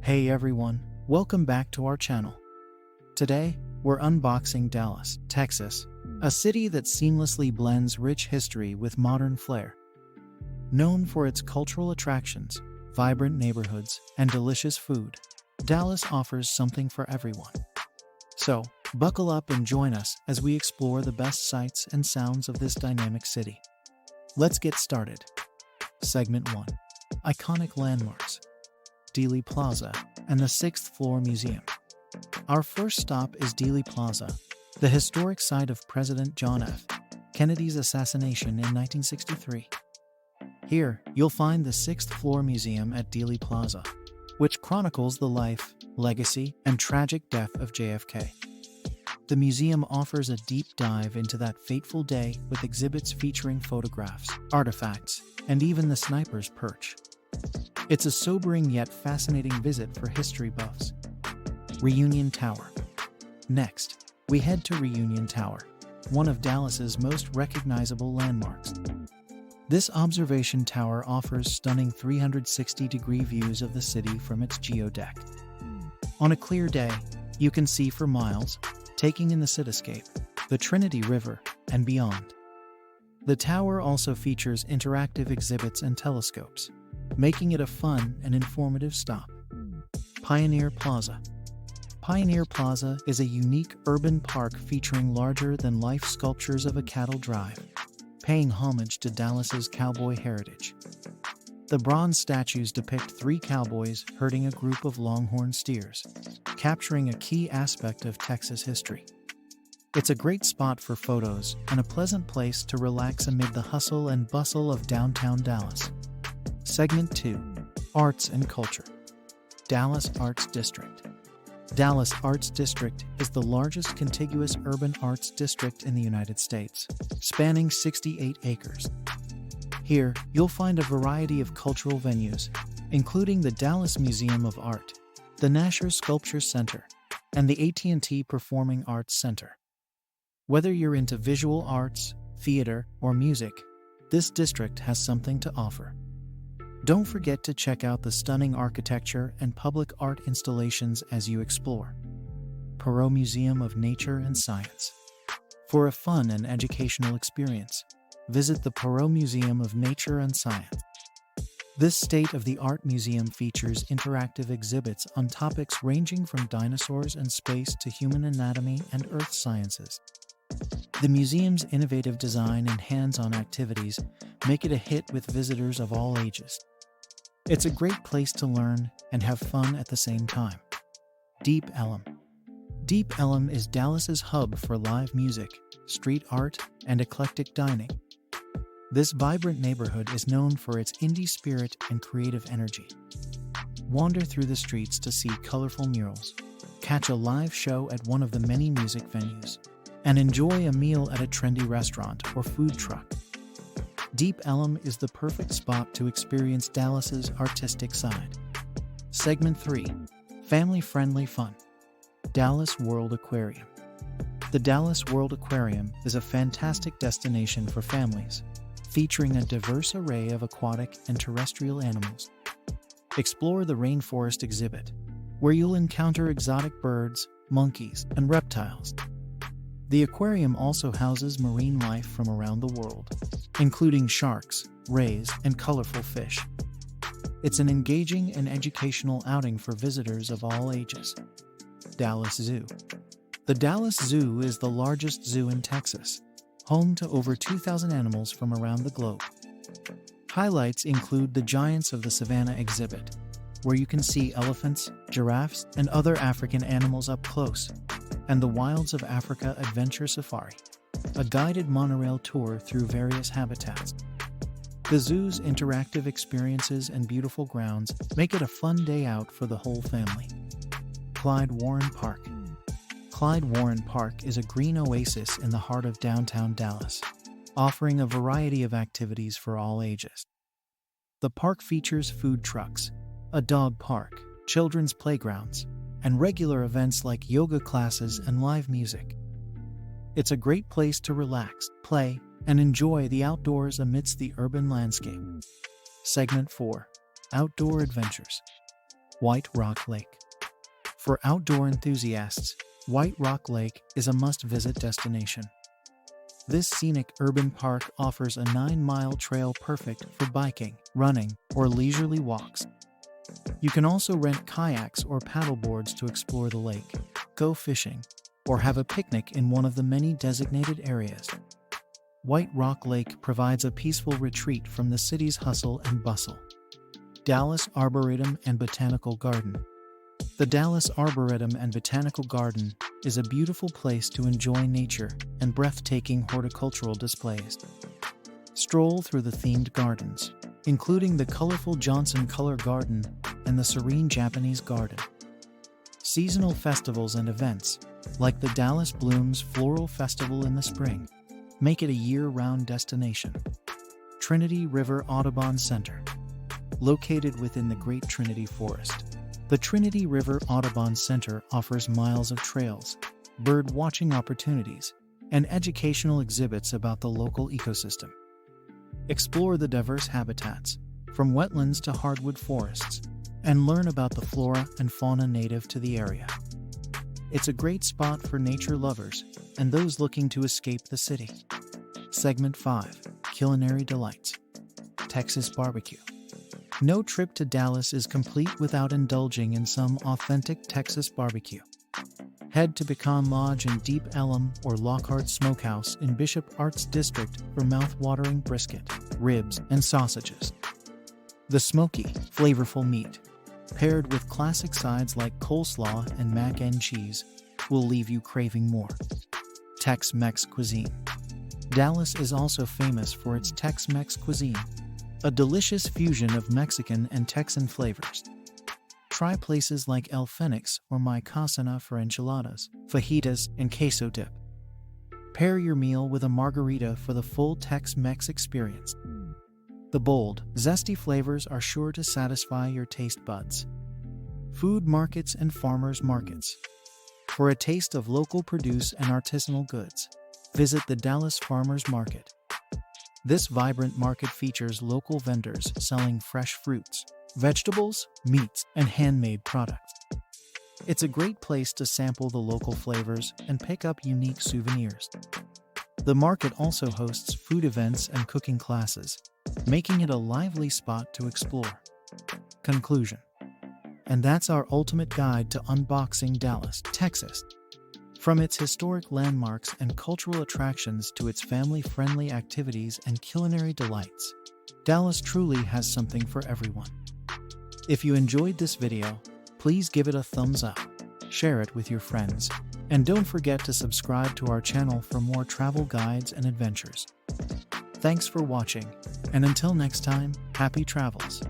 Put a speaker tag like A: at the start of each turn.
A: Hey everyone, welcome back to our channel. Today, we're unboxing Dallas, Texas, a city that seamlessly blends rich history with modern flair. Known for its cultural attractions, vibrant neighborhoods, and delicious food, Dallas offers something for everyone. So, buckle up and join us as we explore the best sights and sounds of this dynamic city. Let's get started. Segment 1. Iconic Landmarks. Dealey Plaza and the 6th Floor Museum. Our first stop is Dealey Plaza, the historic site of President John F. Kennedy's assassination in 1963. Here, you'll find the 6th Floor Museum at Dealey Plaza, which chronicles the life, legacy, and tragic death of JFK. The museum offers a deep dive into that fateful day with exhibits featuring photographs, artifacts, and even the sniper's perch. It's a sobering yet fascinating visit for history buffs. Reunion Tower. Next, we head to Reunion Tower, one of Dallas's most recognizable landmarks. This observation tower offers stunning 360-degree views of the city from its geodeck. On a clear day, you can see for miles, taking in the cityscape, the Trinity River, and beyond. The tower also features interactive exhibits and telescopes, making it a fun and informative stop. Pioneer Plaza. Pioneer Plaza is a unique urban park featuring larger-than-life sculptures of a cattle drive, paying homage to Dallas's cowboy heritage. The bronze statues depict 3 cowboys herding a group of longhorn steers, capturing a key aspect of Texas history. It's a great spot for photos and a pleasant place to relax amid the hustle and bustle of downtown Dallas. Segment 2. Arts and Culture. Dallas Arts District. Dallas Arts District is the largest contiguous urban arts district in the United States, spanning 68 acres. Here, you'll find a variety of cultural venues, including the Dallas Museum of Art, the Nasher Sculpture Center, and the AT&T Performing Arts Center. Whether you're into visual arts, theater, or music, this district has something to offer. Don't forget to check out the stunning architecture and public art installations as you explore. Perot Museum of Nature and Science. For a fun and educational experience, visit the Perot Museum of Nature and Science. This state-of-the-art museum features interactive exhibits on topics ranging from dinosaurs and space to human anatomy and earth sciences. The museum's innovative design and hands-on activities make it a hit with visitors of all ages. It's a great place to learn and have fun at the same time. Deep Ellum. Deep Ellum is Dallas's hub for live music, street art, and eclectic dining. This vibrant neighborhood is known for its indie spirit and creative energy. Wander through the streets to see colorful murals, catch a live show at one of the many music venues, and enjoy a meal at a trendy restaurant or food truck. Deep Ellum is the perfect spot to experience Dallas's artistic side. Segment 3. Family-friendly fun. Dallas World Aquarium. The Dallas World Aquarium is a fantastic destination for families, featuring a diverse array of aquatic and terrestrial animals. Explore the Rainforest exhibit, where you'll encounter exotic birds, monkeys, and reptiles. The aquarium also houses marine life from around the world, including sharks, rays, and colorful fish. It's an engaging and educational outing for visitors of all ages. Dallas Zoo. The Dallas Zoo is the largest zoo in Texas, home to over 2,000 animals from around the globe. Highlights include the Giants of the Savannah exhibit, where you can see elephants, giraffes, and other African animals up close, and the Wilds of Africa Adventure Safari, a guided monorail tour through various habitats. The zoo's interactive experiences and beautiful grounds make it a fun day out for the whole family. Klyde Warren Park. Klyde Warren Park is a green oasis in the heart of downtown Dallas, offering a variety of activities for all ages. The park features food trucks, a dog park, children's playgrounds, and regular events like yoga classes and live music. It's a great place to relax, play, and enjoy the outdoors amidst the urban landscape. Segment 4. Outdoor Adventures. White Rock Lake. For outdoor enthusiasts, White Rock Lake is a must-visit destination. This scenic urban park offers a 9-mile trail perfect for biking, running, or leisurely walks. You can also rent kayaks or paddleboards to explore the lake, go fishing, or have a picnic in one of the many designated areas. White Rock Lake provides a peaceful retreat from the city's hustle and bustle. Dallas Arboretum and Botanical Garden. The Dallas Arboretum and Botanical Garden is a beautiful place to enjoy nature and breathtaking horticultural displays. Stroll through the themed gardens, including the colorful Johnson Color Garden and the serene Japanese Garden. Seasonal festivals and events, like the Dallas Blooms Floral Festival in the spring, make it a year-round destination. Trinity River Audubon Center. Located within the Great Trinity Forest, the Trinity River Audubon Center offers miles of trails, bird watching opportunities, and educational exhibits about the local ecosystem. Explore the diverse habitats, from wetlands to hardwood forests, and learn about the flora and fauna native to the area. It's a great spot for nature lovers and those looking to escape the city. Segment 5. Culinary Delights. Texas Barbecue. No trip to Dallas is complete without indulging in some authentic Texas barbecue. Head to Pecan Lodge in Deep Ellum or Lockhart Smokehouse in Bishop Arts District for mouth-watering brisket, ribs, and sausages. The smoky, flavorful meat, paired with classic sides like coleslaw and mac and cheese, will leave you craving more. Tex-Mex cuisine. Dallas is also famous for its Tex-Mex cuisine, a delicious fusion of Mexican and Texan flavors. Try places like El Fenix or My Casana for enchiladas, fajitas, and queso dip. Pair your meal with a margarita for the full Tex-Mex experience. The bold, zesty flavors are sure to satisfy your taste buds. Food markets and farmers markets. For a taste of local produce and artisanal goods, visit the Dallas Farmers Market. This vibrant market features local vendors selling fresh fruits, vegetables, meats, and handmade products. It's a great place to sample the local flavors and pick up unique souvenirs. The market also hosts food events and cooking classes, making it a lively spot to explore. Conclusion. And that's our ultimate guide to unboxing Dallas, Texas. From its historic landmarks and cultural attractions to its family-friendly activities and culinary delights, Dallas truly has something for everyone. If you enjoyed this video, please give it a thumbs up, share it with your friends, and don't forget to subscribe to our channel for more travel guides and adventures. Thanks for watching, and until next time, happy travels!